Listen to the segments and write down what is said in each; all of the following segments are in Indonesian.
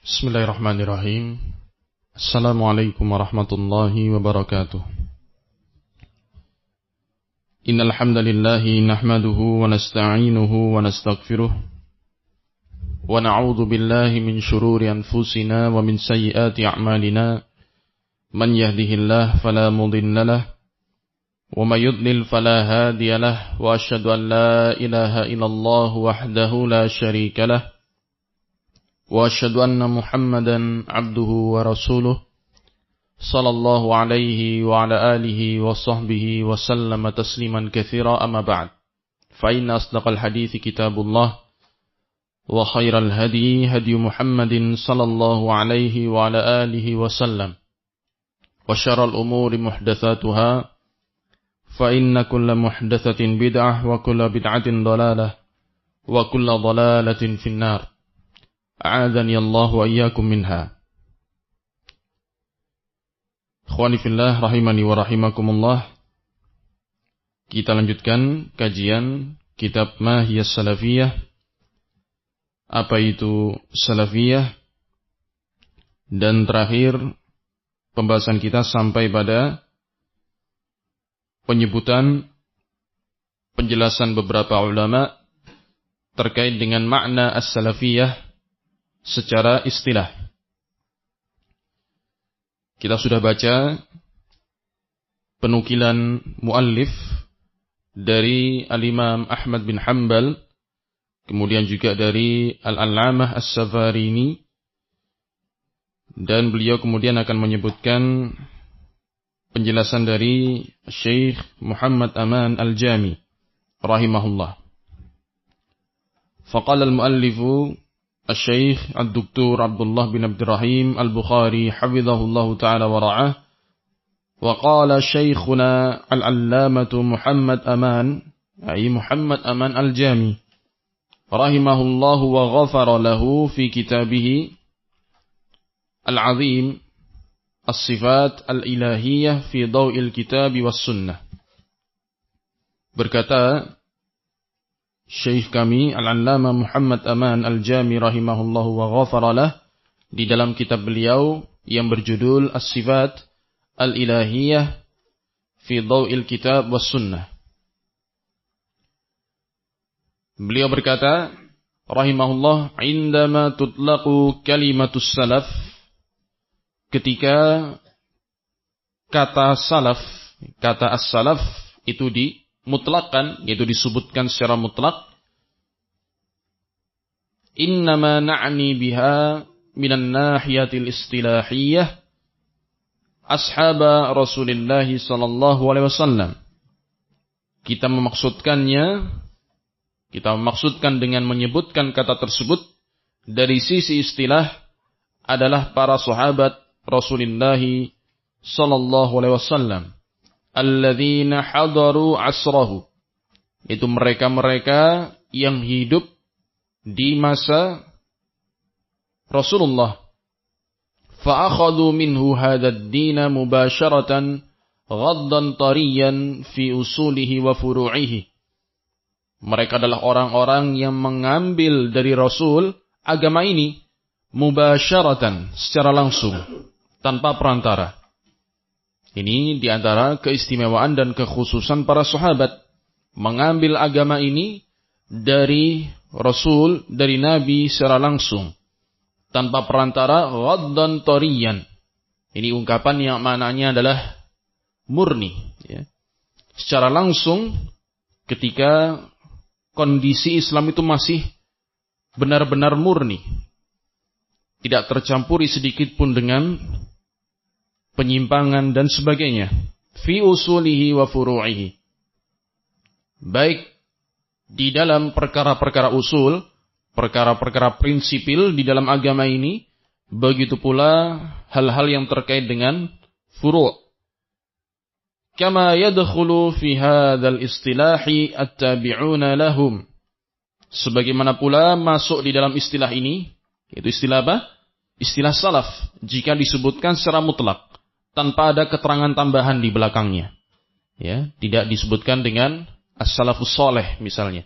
Bismillahirrahmanirrahim. Assalamualaikum warahmatullahi wabarakatuh. Innal hamdalillahi nahmaduhu wa nasta'inuhu wa nastaghfiruh wa na'udzu billahi min shururi anfusina wa min sayyiati a'malina. Man yahdihillahu fala mudilla lahu wa may yudlil fala hadiya lahu wa asyhadu an la ilaha illallah wahdahu la syarika lahu wa asyhadu anna Muhammadan abduhu wa rasuluh sallallahu alaihi wa ala alihi wa sahbihi wa sallama tasliman katsira amma ba'd. Fa inna asdaqal hadithi kitabullah wa khairal hadi hadi Muhammadin sallallahu alaihi wa ala alihi wa sallam wa syarral umuri muhdatsatuha fa inna kulla muhdatsatin bid'ah wa kulla bid'atin dhalalah wa kulla dhalalatin finnar. A'adzani Allah wa iyyakum minha. Ikhwani fillah rahimani wa rahimakumullah. Kita lanjutkan kajian kitab Ma Hiya Salafiyah. Apa itu Salafiyah? Dan terakhir pembahasan kita sampai pada penyebutan penjelasan beberapa ulama terkait dengan makna as-salafiyah secara istilah. Kita sudah baca penukilan muallif dari Al-Imam Ahmad bin Hanbal, kemudian juga dari Al-Allamah As-Safarini, dan beliau kemudian akan menyebutkan penjelasan dari Syekh Muhammad Aman Al-Jami rahimahullah. Faqala al-muallifu Al-Syeikh Ad-Doktor Abdullah bin Abdurrahim Al-Bukhari hafizahullahu ta'ala wa ra'ah. Wa qala Syekhuna Al-Allamatu Muhammad Aman, ay Muhammad Aman Al-Jami rahimahullahu wa ghafara lahu fi kitabih Al-Azim As-Sifat Al-Ilahiyah fi Daw'il Kitab was Sunnah. Berkata Syekh kami Al-Allamah Muhammad Aman Al-Jami rahimahullahu wa ghafaralah di dalam kitab beliau yang berjudul As-Sifat Al-Ilahiyah fi Daw'il Kitab was Sunnah. Beliau berkata rahimahullah, indama tutlaqu kalimatus salaf, ketika kata salaf, kata as-salaf itu mutlakkan, yaitu disebutkan secara mutlak, innama na'ni biha minan nahiyatil istilahiyah ashaba Rasulullah sallallahu alaihi wasallam. Kita memaksudkan dengan menyebutkan kata tersebut dari sisi istilah adalah para sahabat Rasulullah sallallahu alaihi wasallam, alladzina hadaru asrahu, itu mereka-mereka yang hidup di masa Rasulullah. Fa akhadhu minhu hadzal din mubasharatan ghaddan tariyan fi usulihi wa furu'ihi. Mereka adalah orang-orang yang mengambil dari Rasul agama ini mubasharatan, secara langsung, tanpa perantara. Ini diantara keistimewaan dan kekhususan para sahabat, mengambil agama ini dari Rasul, dari Nabi secara langsung, tanpa perantara, ghaddan tariyan. Ini ungkapan yang maknanya adalah murni, ya. Secara langsung ketika kondisi Islam itu masih benar-benar murni, tidak tercampuri sedikit pun dengan penyimpangan dan sebagainya, fi usulihi wa furu'ihi, baik di dalam perkara-perkara usul, perkara-perkara prinsipil di dalam agama ini, begitu pula hal-hal yang terkait dengan furu'. Kama yadkhulu fi hadzal istilahi at-tabi'una lahum, sebagaimana pula masuk di dalam istilah ini, yaitu istilah apa? Istilah salaf, jika disebutkan secara mutlak tanpa ada keterangan tambahan di belakangnya, ya, tidak disebutkan dengan as-salafus saleh misalnya.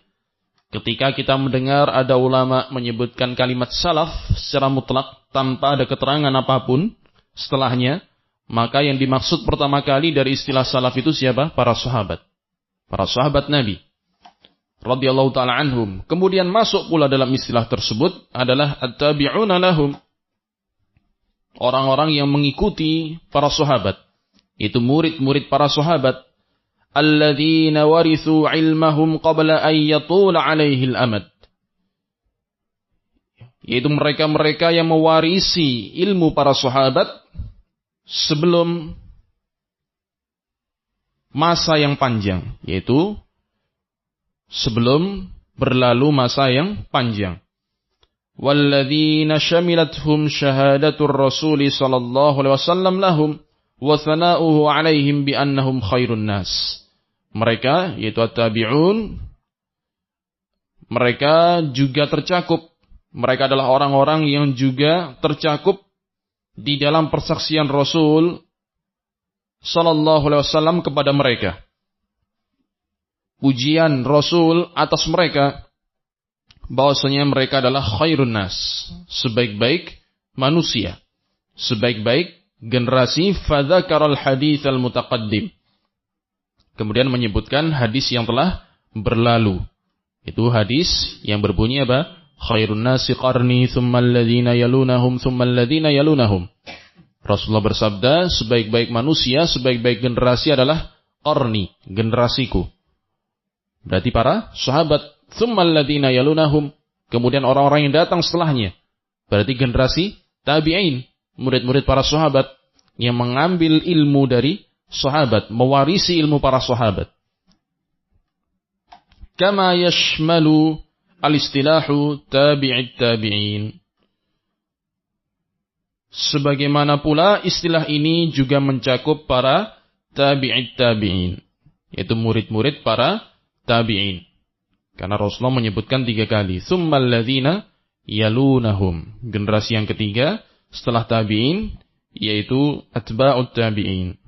Ketika kita mendengar ada ulama menyebutkan kalimat salaf secara mutlak, tanpa ada keterangan apapun setelahnya, maka yang dimaksud pertama kali dari istilah salaf itu siapa? Para sahabat. Para sahabat Nabi radhiyallahu taala anhum. Kemudian masuk pula dalam istilah tersebut adalah at-tabi'una lahum. Orang-orang yang mengikuti para sahabat. Itu murid-murid para sahabat. Alladzina warithu ilmahum qabla an yatula alaihi al-amad. Yaitu mereka-mereka yang mewarisi ilmu para sahabat sebelum masa yang panjang, yaitu sebelum berlalu masa yang panjang. Walladzina syamilathum syahadatur rasuli sallallahu alaihi wasallam lahum wa thana'uhu alaihim bi annahum khairun nas. Mereka yaitu at-tabi'un, mereka juga tercakup, mereka adalah orang-orang yang juga tercakup di dalam persaksian Rasul sallallahu alaihi wasallam kepada mereka. Pujian Rasul atas mereka bahwasanya mereka adalah khairun nas, sebaik-baik manusia, sebaik-baik generasi. Fadzakarul hadits al-mutaqaddim. Kemudian menyebutkan hadis yang telah berlalu. Itu hadis yang berbunyi apa? Khairun nasi qarni thumma alladhina yalunahum thumma alladhina yalunahum. Rasulullah bersabda, sebaik-baik manusia, sebaik-baik generasi adalah qarni, generasiku. Berarti para sahabat. Thumma alladhina yalunahum. Kemudian orang-orang yang datang setelahnya. Berarti generasi tabi'in, murid-murid para sahabat yang mengambil ilmu dari sahabat, mewarisi ilmu para sahabat. Kama yashmalu al-istilahu tabi'it tabi'in. Sebagaimana pula istilah ini juga mencakup para tabi'it tabi'in, yaitu murid-murid para tabi'in. Karena Rasulullah menyebutkan 3 kali. Tsummal ladzina yalunahum. Generasi yang ketiga setelah tabi'in yaitu atba'ut tabi'in.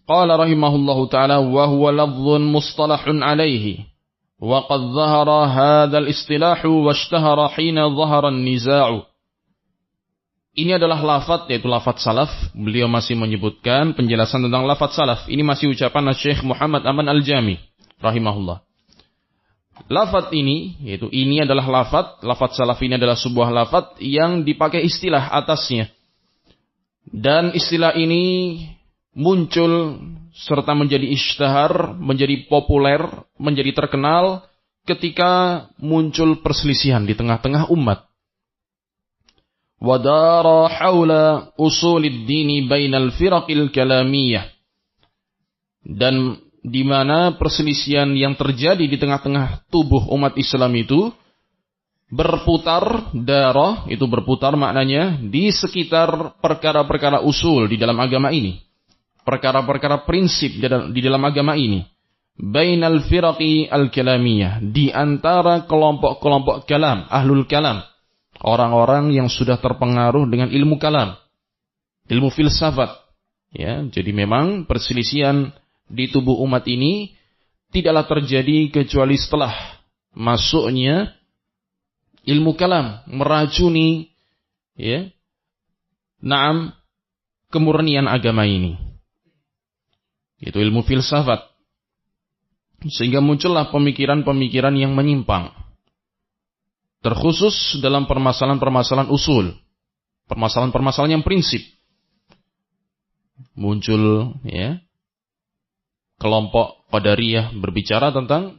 Qala rahimahullahu ta'ala wa huwa lafdhun mustalahun alaihi. Wa qad dhahara hadzal istilahu washtahara hina dhahara an-niza'u. Ini adalah lafaz, yaitu lafaz salaf. Beliau masih menyebutkan penjelasan tentang lafaz salaf. Ini masih ucapan Syekh Muhammad Aman Al-Jami rahimahullah. Lafaz ini, yaitu ini adalah lafaz salaf ini adalah sebuah lafaz yang dipakai istilah atasnya. Dan istilah ini muncul serta menjadi ishtihar, menjadi populer, menjadi terkenal ketika muncul perselisihan di tengah-tengah umat. Wadara haula usulid dini bainal firaqil kalamiyah. Dan di mana perselisihan yang terjadi di tengah-tengah tubuh umat Islam itu berputar, darah itu berputar maknanya di sekitar perkara-perkara usul di dalam agama ini. Perkara-perkara prinsip di dalam agama ini. Bainal firaqi al-kalamiyah, di antara kelompok-kelompok kalam, ahlul kalam, orang-orang yang sudah terpengaruh dengan ilmu kalam, ilmu filsafat. Ya, jadi memang perselisihan di tubuh umat ini tidaklah terjadi kecuali setelah masuknya ilmu kalam meracuni kemurnian agama ini. Itu ilmu filsafat. Sehingga muncullah pemikiran-pemikiran yang menyimpang. Terkhusus dalam permasalahan-permasalahan usul. Permasalahan-permasalahan yang prinsip. Muncul kelompok Qadariyah berbicara tentang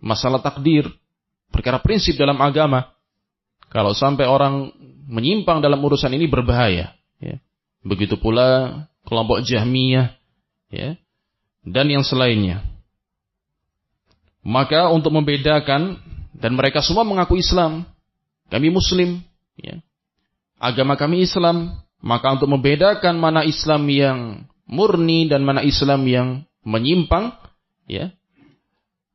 masalah takdir. Perkara prinsip dalam agama. Kalau sampai orang menyimpang dalam urusan ini berbahaya. Begitu pula kelompok Jahmiyah. Dan yang selainnya. Maka untuk membedakan, dan mereka semua mengaku Islam, kami Muslim, agama kami Islam, maka untuk membedakan mana Islam yang murni dan mana Islam yang menyimpang,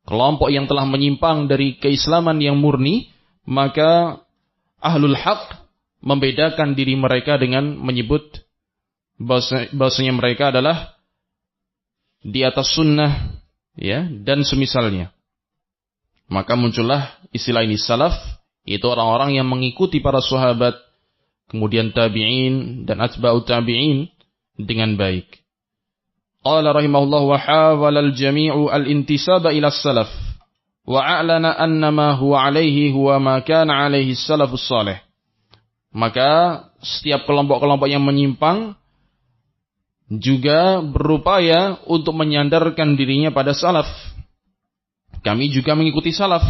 kelompok yang telah menyimpang dari keislaman yang murni, maka ahlul haq membedakan diri mereka dengan menyebut bahasanya mereka adalah di atas sunnah, dan semisalnya. Maka muncullah istilah ini salaf. yaitu orang-orang yang mengikuti para sahabat, kemudian tabi'in dan atba'ut tabi'in dengan baik. Qala rahimahullah wa hawala al-jami'u al-intisaba ila as-salaf wa a'lana annama huwa alaihi huwa ma kana alaihi as-salafus salih. Maka setiap kelompok-kelompok yang menyimpang juga berupaya untuk menyandarkan dirinya pada salaf. Kami juga mengikuti salaf.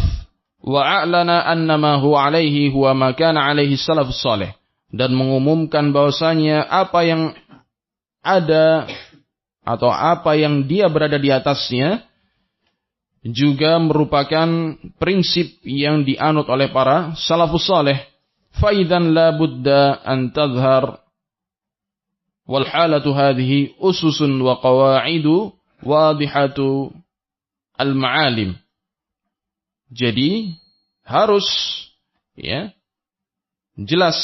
Wa a'lana annama huwa alaihi huwa ma kana alaihi as-salafus salih. Dan mengumumkan bahwasanya apa yang ada atau apa yang dia berada di atasnya juga merupakan prinsip yang dianut oleh para salafus salih. Fa idzan la budda an tadhhar wal halatu hadhihi ususun wa qawaidu wadihatu al ma'alim. Jadi harus jelas.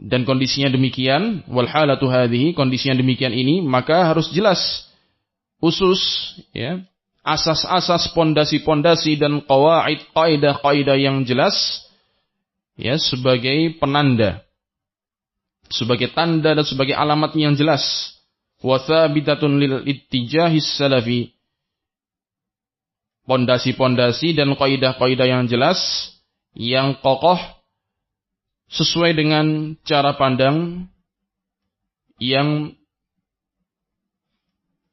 Dan kondisinya demikian, wal halatu hadhihi, kondisinya demikian ini, maka harus jelas usus, asas-asas, pondasi-pondasi dan qawaid, kaidah-kaidah yang jelas, sebagai penanda, sebagai tanda dan sebagai alamat yang jelas. Wa thabitatun lil ittijahis salafi, pondasi-pondasi dan kaidah-kaidah yang jelas, yang kokoh, sesuai dengan cara pandang yang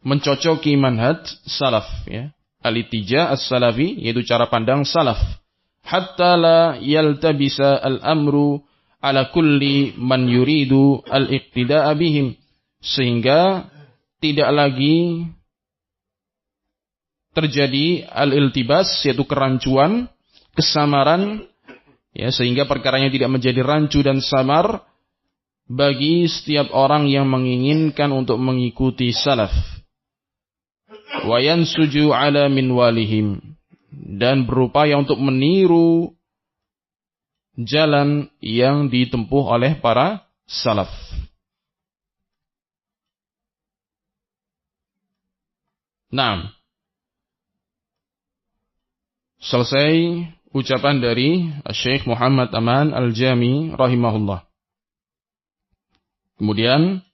mencocoki manhaj salaf, al-ittijah as-salafi, yaitu cara pandang salaf. Hatta la yaltabisa al-amru ala kulli man yuridu al-iqtida'a bihim, sehingga tidak lagi terjadi al-iltibas, yaitu kerancuan, kesamaran, sehingga perkaranya tidak menjadi rancu dan samar bagi setiap orang yang menginginkan untuk mengikuti salaf. Wa yansuju ala minwalihim, dan berupaya untuk meniru jalan yang ditempuh oleh para salaf. Naam. Selesai ucapan dari Syekh Muhammad Aman Al-Jami rahimahullah. Kemudian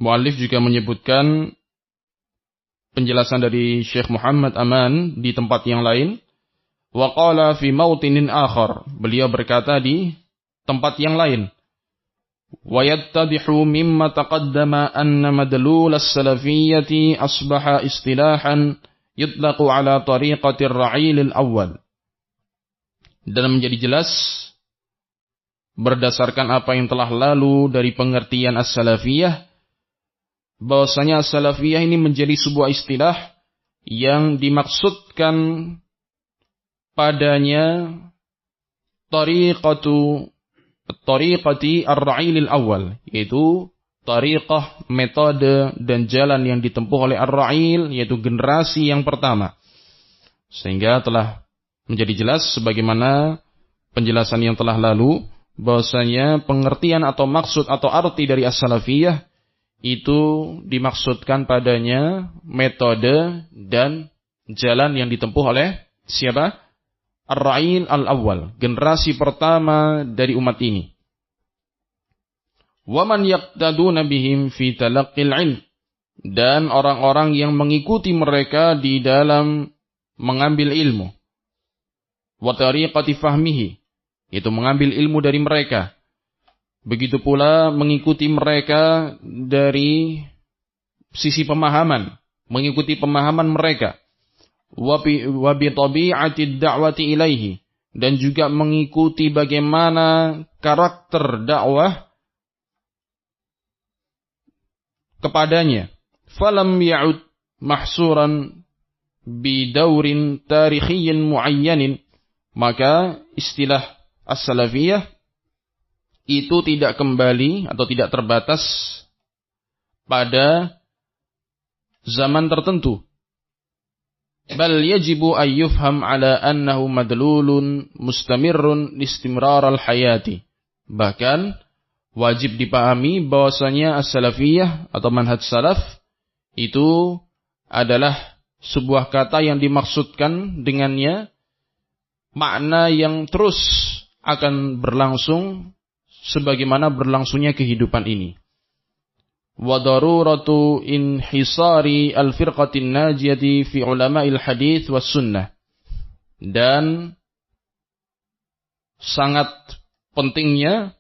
muallif juga menyebutkan penjelasan dari Syekh Muhammad Aman di tempat yang lain. Wa qala fi mautinin akhar, beliau berkata di tempat yang lain. Wa yattadihu mimma taqaddama anna madlul as-salafiyyati asbaha istilahan yutlaqu ala tariqati ar-ra'il al-awwal. Dan menjadi jelas berdasarkan apa yang telah lalu dari pengertian as-salafiyah, bahwasanya as-salafiyah ini menjadi sebuah istilah yang dimaksudkan padanya tariqati ar-ra'il al-awwal, yaitu tariqah, metode dan jalan yang ditempuh oleh ar-ra'il, yaitu generasi yang pertama. Sehingga telah menjadi jelas sebagaimana penjelasan yang telah lalu, bahwasanya pengertian atau maksud atau arti dari as-salafiyah itu dimaksudkan padanya metode dan jalan yang ditempuh oleh siapa? Ar-ra'il al-awwal, generasi pertama dari umat ini. Wa man yaqtaduna bihim fi talaqqil 'ilm, dan orang-orang yang mengikuti mereka di dalam mengambil ilmu. Wa tariqati fahmihi, itu mengambil ilmu dari mereka. Begitu pula mengikuti mereka dari sisi pemahaman, mengikuti pemahaman mereka. Wa bi tabi'ati da'wati ilaihi, dan juga mengikuti bagaimana karakter dakwah kepadanya. Falam ya'ud mahsuran bi daurin tarikhiyin muayyanin, maka istilah as-salafiyah itu tidak kembali atau tidak terbatas pada zaman tertentu. Bal yajibu an yufham ala annahu madlulun mustamirrun istimrar al-hayati. Bahkan wajib dipahami bahwasanya as-salafiyah atau manhaj salaf itu adalah sebuah kata yang dimaksudkan dengannya makna yang terus akan berlangsung sebagaimana berlangsungnya kehidupan ini. Wa daruratu inhisari al-firqatin najiyati fi ulama'il hadits was sunnah. Dan sangat pentingnya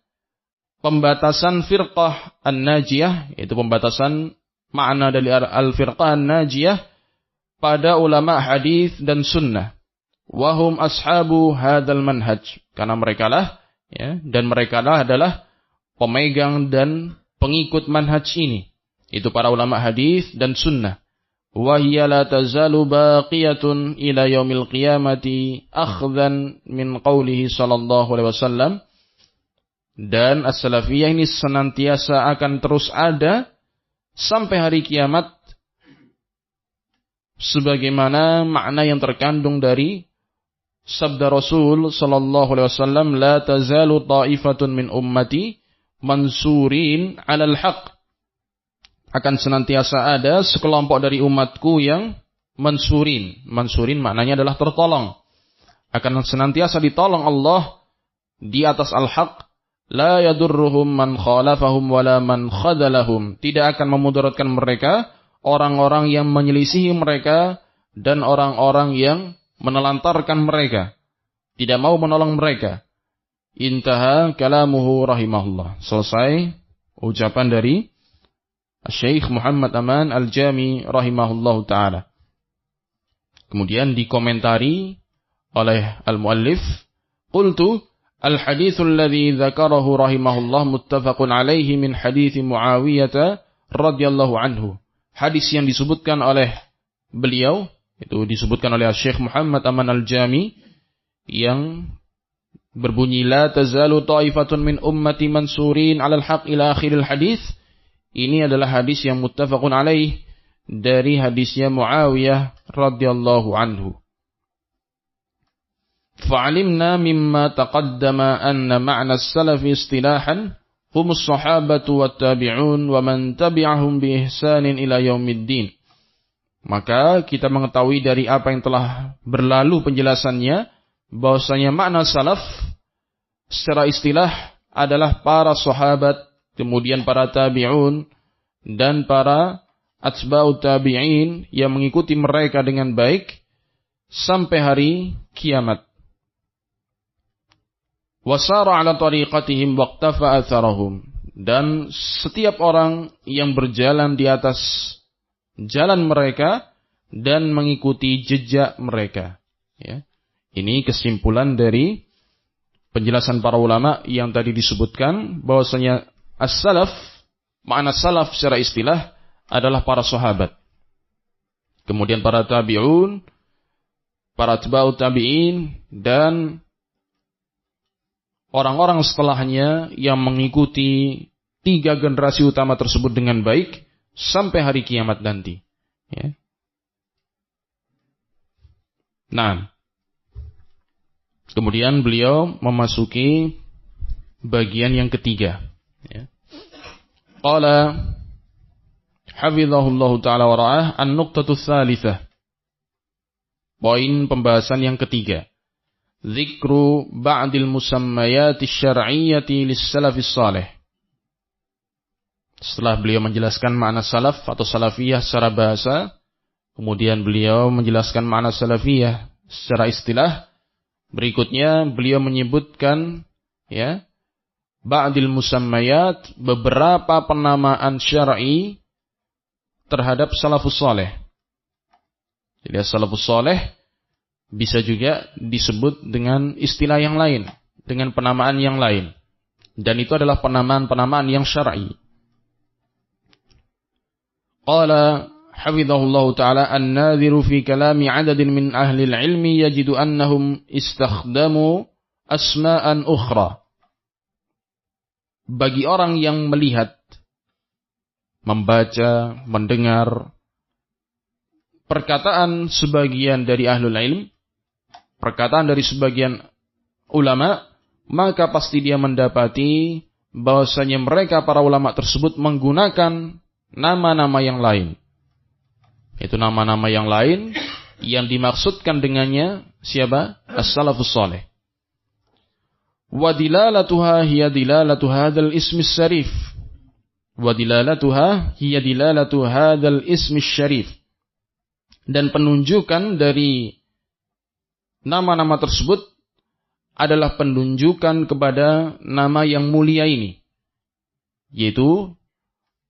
pembatasan firqah an-najiyah, yaitu pembatasan makna dari al-firqah an-najiyah pada ulama hadis dan sunnah. Wahum ashabu hadzal manhaj, karena merekalah dan merekalah adalah pemegang dan pengikut manhaj ini, itu para ulama hadis dan sunnah. Wa hiya la tazalu baqiyatun ila yaumil qiyamati akhdhan min qawlihi sallallahu alaihi wasallam. Dan as-salafiyah ini senantiasa akan terus ada sampai hari kiamat sebagaimana makna yang terkandung dari sabda Rasul sallallahu alaihi wasallam, la tazalu ta'ifatun min ummati mansurin 'alal haqq. Akan senantiasa ada sekelompok dari umatku yang mansurin. Mansurin maknanya adalah tertolong. Akan senantiasa ditolong Allah di atas al-haq. La yadurruhum man khalafahum wala man khadalahum. Tidak akan memudaratkan mereka orang-orang yang menyelisihi mereka dan orang-orang yang menelantarkan mereka, tidak mau menolong mereka. Intaha kalamuhu rahimahullah. Selesai ucapan dari Syekh Muhammad Aman Al-Jami rahimahullahu ta'ala. Kemudian dikomentari oleh al-muallif, qultu al-hadithul ladzi dzakarahu rahimahullah muttafaqun alaihi min hadits Muawiyah radhiyallahu anhu. Hadis yang disebutkan oleh beliau, itu disebutkan oleh Syekh Muhammad Aman Al-Jami, yang berbunyi la tazalu ta'ifatun min ummati mansurin 'alal haqq ila akhiril hadis. Ini adalah hadis yang muttafaqun alaih dari hadisnya Muawiyah radhiyallahu anhu. Fa'alimna mimma taqaddama anna ma'na as-salafi istilahan humus sahabatu wat tabi'un wa man tabi'ahum bi ihsanin ila yaumiddin. Maka kita mengetahui dari apa yang telah berlalu penjelasannya bahwasanya makna salaf secara istilah adalah para sahabat, kemudian para tabi'un dan para atba'ut tabi'in yang mengikuti mereka dengan baik sampai hari kiamat. Wasara ala tariqatihim waqtafa atharahum, dan setiap orang yang berjalan di atas jalan mereka dan mengikuti jejak mereka. Ya. Ini kesimpulan dari penjelasan para ulama yang tadi disebutkan bahwasanya as-salaf, makna salaf secara istilah adalah para sahabat. Kemudian para tabi'un, para atba'ut tabi'in dan orang-orang setelahnya yang mengikuti 3 generasi utama tersebut dengan baik sampai hari kiamat nanti. Ya. Nah, kemudian beliau memasuki bagian yang ketiga. Ya. Qala hafizahullahu ta'ala wa ra'ah an-nuqtatu tsalitsah. Poin pembahasan yang ketiga. Dzikru ba'dil musammayati syar'iyyati lis-salafis salih. Setelah beliau menjelaskan makna salaf atau salafiyah secara bahasa, kemudian beliau menjelaskan makna salafiyah secara istilah. Berikutnya beliau menyebutkan ba'dil musammayat, beberapa penamaan syar'i terhadap salafus saleh. Jadi salafus saleh bisa juga disebut dengan istilah yang lain, dengan penamaan yang lain. Dan itu adalah penamaan-penamaan yang syar'i. Qala hafizahullahu ta'ala an-nadhiru fi kalami 'adadin min ahli al-'ilmi yajidu annahum istakhdamu asma'an ukhra. Bagi orang yang melihat, membaca, mendengar perkataan sebagian dari ahlul ilm, perkataan dari sebagian ulama, maka pasti dia mendapati bahwasanya mereka para ulama tersebut menggunakan nama-nama yang lain. Itu nama-nama yang lain Yang dimaksudkan dengannya siapa? As-salafus salih. Wa dilalatuha hiya dilalatu hadzal ismi syarif. Wa dilalatuha hiya dilalatu hadzal ismi syarif. Dan penunjukan dari nama-nama tersebut adalah penunjukan kepada nama yang mulia ini, yaitu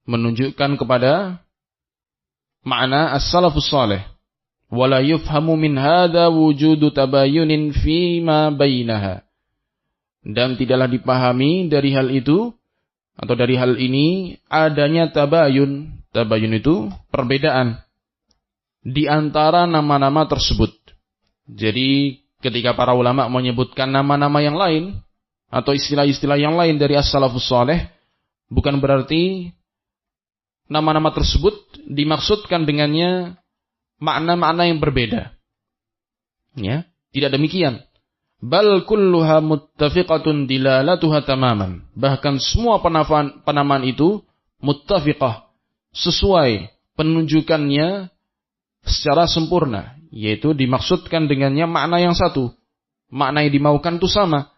menunjukkan kepada makna as-salafus salih. Wala yufhamu min hadza wujudu tabayunin fima bainaha. Dan tidaklah dipahami dari hal itu atau dari hal ini adanya tabayun. Tabayun itu perbedaan di antara nama-nama tersebut. Jadi ketika para ulama menyebutkan nama-nama yang lain atau istilah-istilah yang lain dari as-salafus salih, bukan berarti nama-nama tersebut dimaksudkan dengannya makna-makna yang berbeda. Ya, tidak demikian. Bal kulluha muttafiqatun dilalatuha tamaman. Bahkan semua penamaan itu muttafiqah, sesuai penunjukannya secara sempurna, yaitu dimaksudkan dengannya makna yang satu. Makna yang dimaukan itu sama,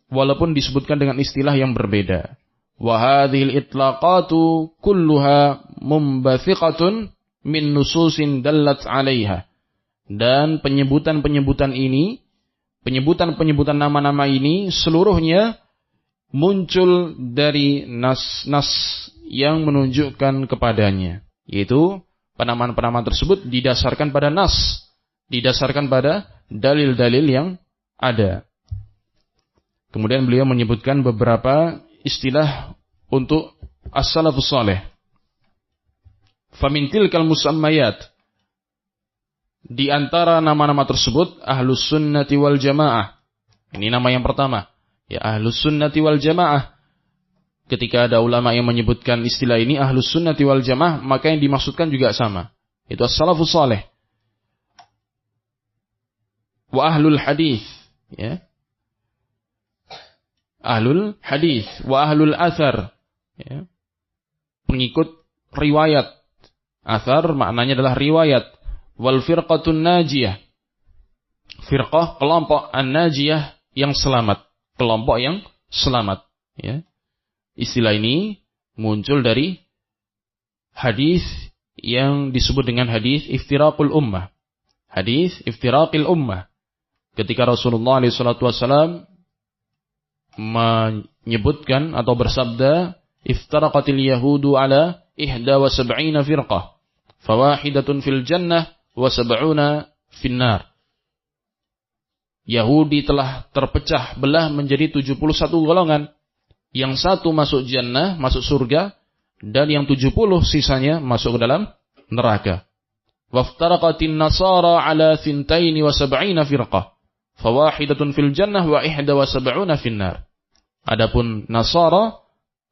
walaupun disebutkan dengan istilah yang berbeda. Wa hadhil itlaqatu kulluha mumbathiqatun min nususin dallat 'alaiha. Dan penyebutan-penyebutan ini, penyebutan-penyebutan nama-nama ini seluruhnya muncul dari nas-nas yang menunjukkan kepadanya, yaitu penamaan-penamaan tersebut didasarkan pada nas, didasarkan pada dalil-dalil yang ada. Kemudian beliau menyebutkan beberapa istilah untuk as-salafus salih. Famin tilkal musammayat, di antara nama-nama tersebut Ahlus Sunnati wal Jamaah. Ini nama yang pertama, ya, Ahlus Sunnati wal Jamaah. Ketika ada ulama yang menyebutkan istilah ini Ahlus Sunnati wal Jamaah, maka yang dimaksudkan juga sama, itu as-salafus salih. Wa ahlul hadis, ya, ahlul hadis, wa ahlul athar, ya, pengikut riwayat. Athar maknanya adalah riwayat. Wal firqatun najiyah, firqah, kelompok, an-najiyah, yang selamat, kelompok yang selamat, ya. Istilah ini muncul dari hadis yang disebut dengan hadis iftiraqul ummah. Hadis iftiraqil ummah. Ketika Rasulullah SAW menyebutkan atau bersabda, iftaraqatil yahudu ala 71 firqah, fawahidatun fil jannah wa 70 fin nar. Yahudi telah terpecah belah menjadi 71 golongan. Yang satu masuk jannah, masuk surga, dan yang 70 sisanya masuk ke dalam neraka. Waftaraqatin nasara ala 72 firqah, fawahidatun fil jannah wa 71 fin nar. Adapun Nasara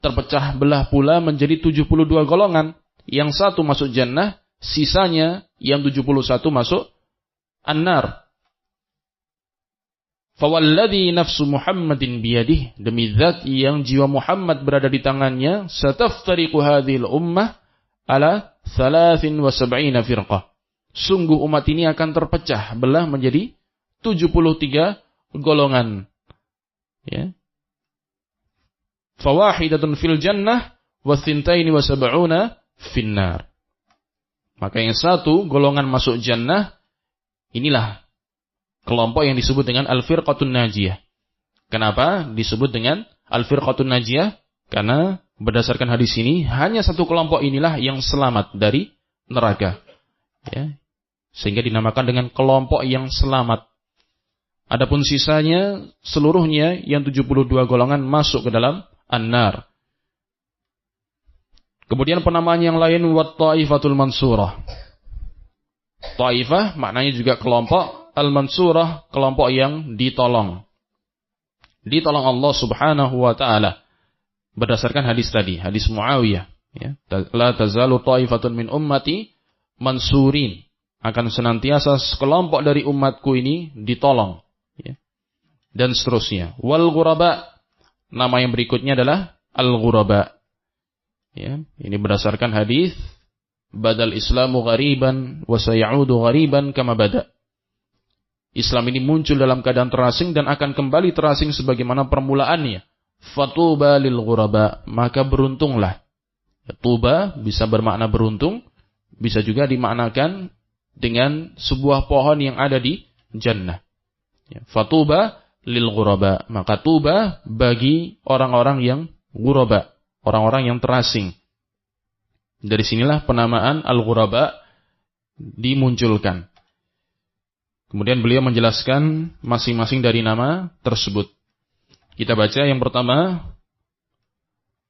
terpecah belah pula menjadi 72 golongan. Yang satu masuk jannah, sisanya yang 71 masuk an-nar. Fawalladhi nafsu Muhammadin biyadih, demi zat yang jiwa Muhammad berada di tangannya, sataftariqu hadhil ummah ala 73 firqah. Sungguh umat ini akan terpecah belah menjadi 73 golongan. Ya. Fawahidatun fil jannah wa 72 finnar. Maka yang satu golongan masuk jannah, inilah kelompok yang disebut dengan al-firqatun najiyah. Kenapa disebut dengan al-firqatun najiyah? Karena berdasarkan hadis ini hanya satu kelompok inilah yang selamat dari neraka. Ya. Sehingga dinamakan dengan kelompok yang selamat. Adapun sisanya seluruhnya yang 72 golongan masuk ke dalam an-nar. Kemudian penamaan yang lain wat taifatul mansurah. Taifah maknanya juga kelompok, al-mansurah kelompok yang ditolong. Ditolong Allah Subhanahu wa taala. Berdasarkan hadis tadi, hadis Muawiyah, ya. La tazalu taifatun min ummati mansurin. Akan senantiasa sekelompok dari umatku ini ditolong, ya. Dan seterusnya. Wal ghuraba, nama yang berikutnya adalah al-ghuraba. Ya, ini berdasarkan hadis badal Islamu ghariban wa sayaudu ghariban kama bada. Islam ini muncul dalam keadaan terasing dan akan kembali terasing sebagaimana permulaannya. Fatuba lil ghuraba, maka beruntunglah. Tuba bisa bermakna beruntung, bisa juga dimaknakan dengan sebuah pohon yang ada di jannah. Fatuba lil ghuraba, maka tuba bagi orang-orang yang ghuraba, orang-orang yang terasing. Dari sinilah penamaan al-ghuraba dimunculkan. Kemudian beliau menjelaskan masing-masing dari nama tersebut. Kita baca yang pertama.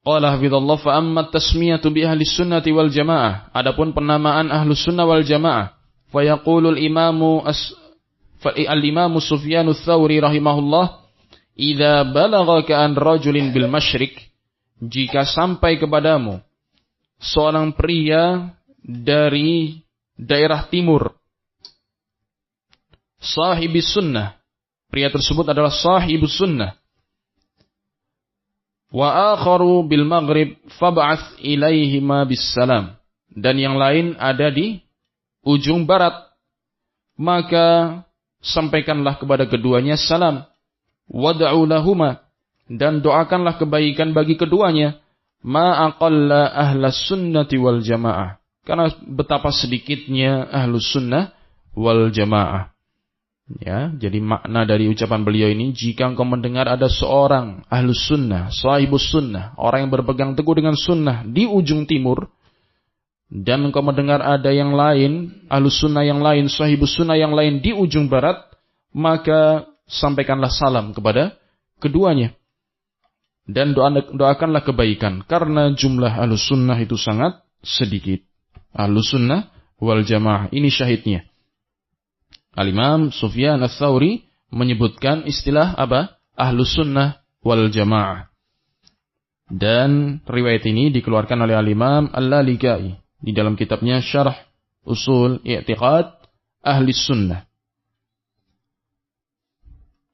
Qala hafizallah fa amma tasmiyatu bi ahli sunnati wal jamaah. Adapun penamaan ahlus sunnah wal jamaah. Fa yaqulu al-imamu Sufyan ats-Tsauri rahimahullah. Idza balaghaka an rajulin bil masyriq. Jika sampai kepadamu seorang pria dari daerah timur, sahibis sunnah, pria tersebut adalah sahibus sunnah, wa akharu bil maghrib fab'ath ilaihima bis salam, dan yang lain ada di ujung barat, maka sampaikanlah kepada keduanya salam, wad'u lahuma, dan doakanlah kebaikan bagi keduanya, ma aqalla ahlas sunnati wal jamaah, karena betapa sedikitnya ahlus sunnah wal jamaah. Ya, jadi makna dari ucapan beliau ini, jika engkau mendengar ada seorang ahlus sunnah, sahibus sunnah, orang yang berpegang teguh dengan sunnah di ujung timur, dan engkau mendengar ada yang lain, ahlus sunnah yang lain, sahibus sunnah yang lain di ujung barat, maka sampaikanlah salam kepada keduanya. Dan doakanlah kebaikan, karena jumlah ahlus sunnah itu sangat sedikit. Ahlus sunnah wal jamaah, ini syahidnya. Al-Imam Sufyan ats-Tsauri menyebutkan istilah apa? Ahlus sunnah wal jamaah. Dan riwayat ini dikeluarkan oleh Al-Imam Al-Lalikai di dalam kitabnya Syarh Usul I'tiqad Ahli Sunnah.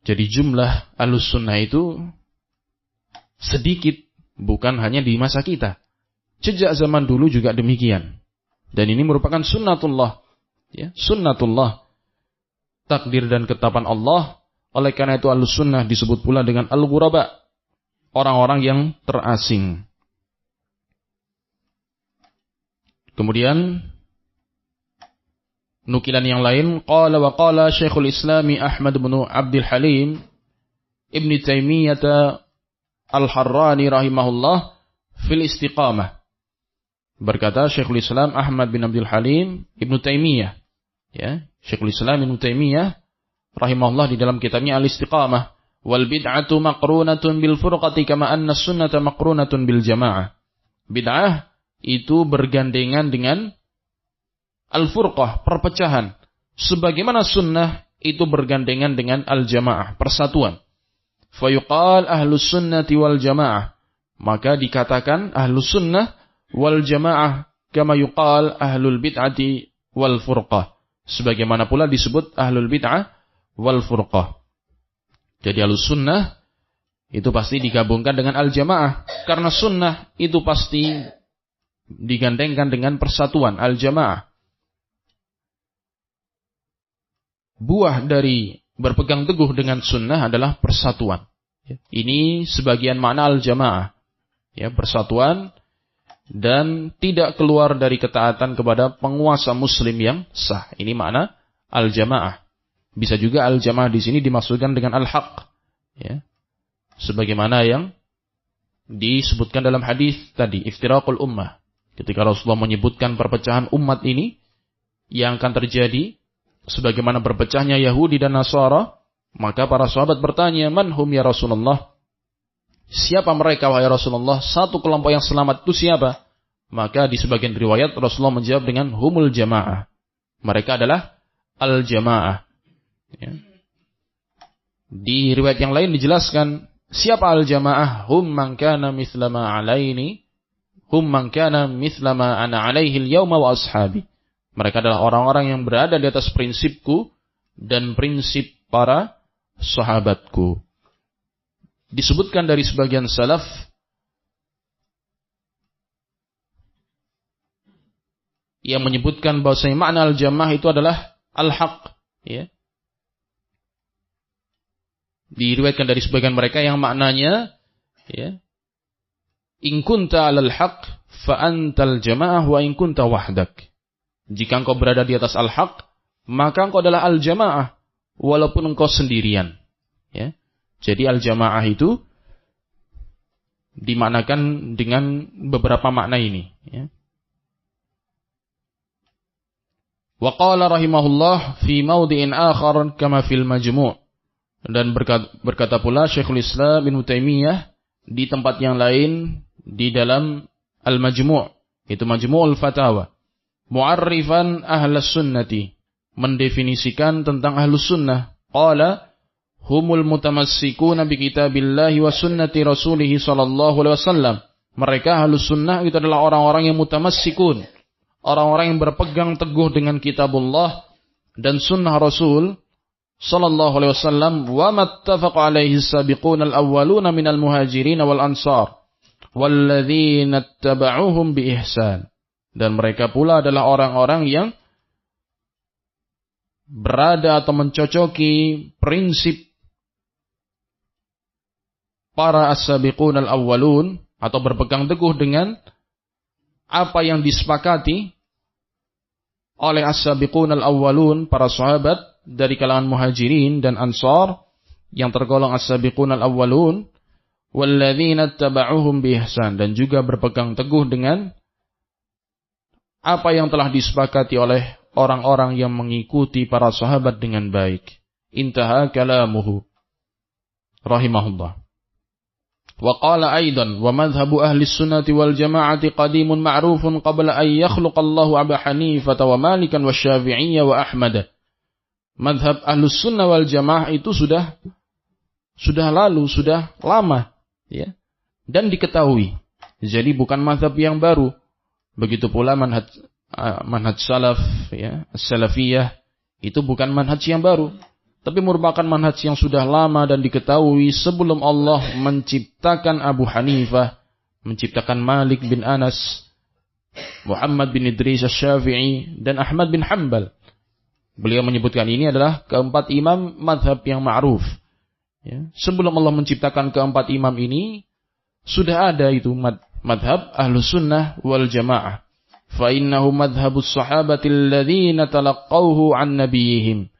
Jadi jumlah ahlus sunnah itu sedikit, bukan hanya di masa kita. Sejak zaman dulu juga demikian. Dan ini merupakan sunnatullah. Ya, sunnatullah. Takdir dan ketetapan Allah. Oleh karena itu ahlus sunnah disebut pula dengan al-ghuraba, orang-orang yang terasing. Kemudian nukilan yang lain, qala wa qala Syekhul Islami Ahmad bin Abdul Halim Ibn Taimiyah Al-Harrani rahimahullah fil istiqamah. Berkata Syekhul Islam Ahmad bin Abdul Halim Ibn Taimiyah, ya, Syekhul Islam Ibn Taimiyah rahimahullah di dalam kitabnya Al-Istiqamah, wal bid'atu maqrunatun bil furqati kama anna sunnata maqrunatun bil jamaah. Bid'ah itu bergandengan dengan al-furqah, perpecahan, sebagaimana sunnah itu bergandengan dengan al-jamaah, persatuan. Fa yuqal ahlus sunnati wal jamaah, maka dikatakan ahlus sunnah wal jamaah kama yuqal ahlul bid'ati wal furqah, sebagaimana pula disebut ahlul bid'ah wal furqah. Jadi ahlus sunnah itu pasti digabungkan dengan al jamaah, karena sunnah itu pasti digandengkan dengan persatuan, al jamaah. Buah dari berpegang teguh dengan sunnah adalah persatuan. Ini sebagian makna al jamaah, ya, persatuan dan tidak keluar dari ketaatan kepada penguasa muslim yang sah. Ini makna al-jamaah. Bisa juga al-jamaah di sini dimaksudkan dengan al-haq, ya. Sebagaimana yang disebutkan dalam hadis tadi, iftiraqul ummah. Ketika Rasulullah menyebutkan perpecahan umat ini yang akan terjadi sebagaimana berpecahnya Yahudi dan Nasara, maka para sahabat bertanya, "Man hum ya Rasulullah?" Siapa mereka wahai Rasulullah? Satu kelompok yang selamat itu siapa? Maka di sebagian riwayat Rasulullah menjawab dengan humul jamaah. Mereka adalah al-jamaah. Ya. Di riwayat yang lain dijelaskan siapa al-jamaah? Hum man kana mithla ma alaini, hum man kana mithla ma ana alaihi al-yawma wa ashabi. Mereka adalah orang-orang yang berada di atas prinsipku dan prinsip para sahabatku. Disebutkan dari sebagian salaf, yang menyebutkan bahwasanya makna al-jamaah itu adalah al-haq, ya. Diriwayatkan dari sebagian mereka yang maknanya, ya, in kunta 'alal haq fa antal jamaah wa in kunta wahdak. Jika engkau berada di atas al-haq, maka engkau adalah al-jamaah walaupun engkau sendirian, ya. Jadi al-jamaah itu dimaknakan dengan beberapa makna ini, ya. Wa qala rahimahullah fi mawdi'in akhar kama fil majmu'. Dan berkata pula Syekhul Islam Ibnu Taimiyah di tempat yang lain di dalam Al-Majmu', itu Majmu'ul Fatawa, mu'arrifan ahlus sunnati, mendefinisikan tentang ahlus sunnah. Qala humul mutamassikuna bi kitabillahi wa sunnati rasulih sallallahu alaihi wasallam. Mereka ahlus sunnah itu adalah orang-orang yang mutamassikun, orang-orang yang berpegang teguh dengan kitabullah dan sunnah Rasul sallallahu alaihi wasallam. Wa mattafaqa alaihi as-sabiquna al-awwaluna minal muhajirin wal ansar walladzina ittaba'uuhum bi ihsan. Dan mereka pula adalah orang-orang yang berada atau mencocoki prinsip para as-sabiqun al-awwalun, atau berpegang teguh dengan apa yang disepakati oleh as-sabiqun al-awwalun, para sahabat dari kalangan muhajirin dan ansar yang tergolong as-sabiqun al-awwalun, walladzina ittaba'uuhum bi ihsan, dan juga berpegang teguh dengan apa yang telah disepakati oleh orang-orang yang mengikuti para sahabat dengan baik. Intaha kalamuhu rahimahullah. Wa qala aidan wa madhhabu ahli sunnati wal jama'ati qadimun ma'rufun qabla an yakhluqa Allahu Abu Hanifah wa Malikan wa Syafi'iyyah wa Ahmad. Madhab ahlus sunnah wal jamaah itu sudah lalu, sudah lama, ya, dan diketahui. Jadi bukan madhab yang baru. Begitu pula manhaj salaf, ya, salafiyah itu bukan manhaj yang baru, tapi merupakan manhaj yang sudah lama dan diketahui sebelum Allah menciptakan Abu Hanifah, menciptakan Malik bin Anas, Muhammad bin Idris Asy-Syafi'i, dan Ahmad bin Hanbal. Beliau menyebutkan ini adalah keempat imam madhab yang ma'ruf, ya. Sebelum Allah menciptakan keempat imam ini, sudah ada itu madhab ahlus sunnah wal jamaah. Fa innahu madhhabus sahabatil ladzina talaqqawhu an nabiyihim.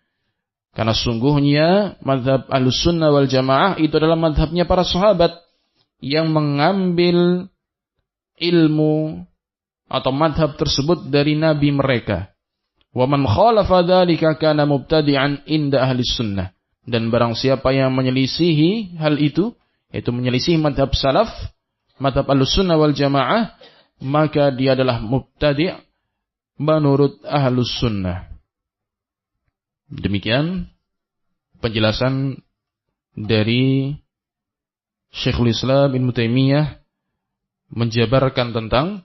Karena sungguhnya madhab ahlus sunnah wal jamaah itu adalah madhabnya para sahabat yang mengambil ilmu atau madhab tersebut dari nabi mereka. Wa man khalafa dzalika kana mubtadi'an inda ahlis sunnah. Dan barang siapa yang menyelisihi hal itu, yaitu menyelisihi madhab salaf, madhab ahlus sunnah wal jamaah, maka dia adalah mubtadi' menurut ahlus sunnah. Demikian penjelasan dari Syekhul Islam Ibnu Taimiyah menjabarkan tentang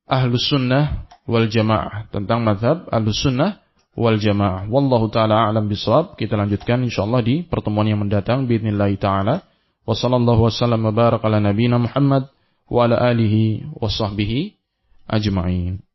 ahlus sunnah wal jamaah, tentang mazhab ahlus sunnah wal jamaah. Wallahu ta'ala a'lam bishawab. Kita lanjutkan insyaallah di pertemuan yang mendatang biidznillah ta'ala. Wa sallallahu wasallam wa baraka ala nabiyyina Muhammad wa ala alihi wa sahbihi ajma'in.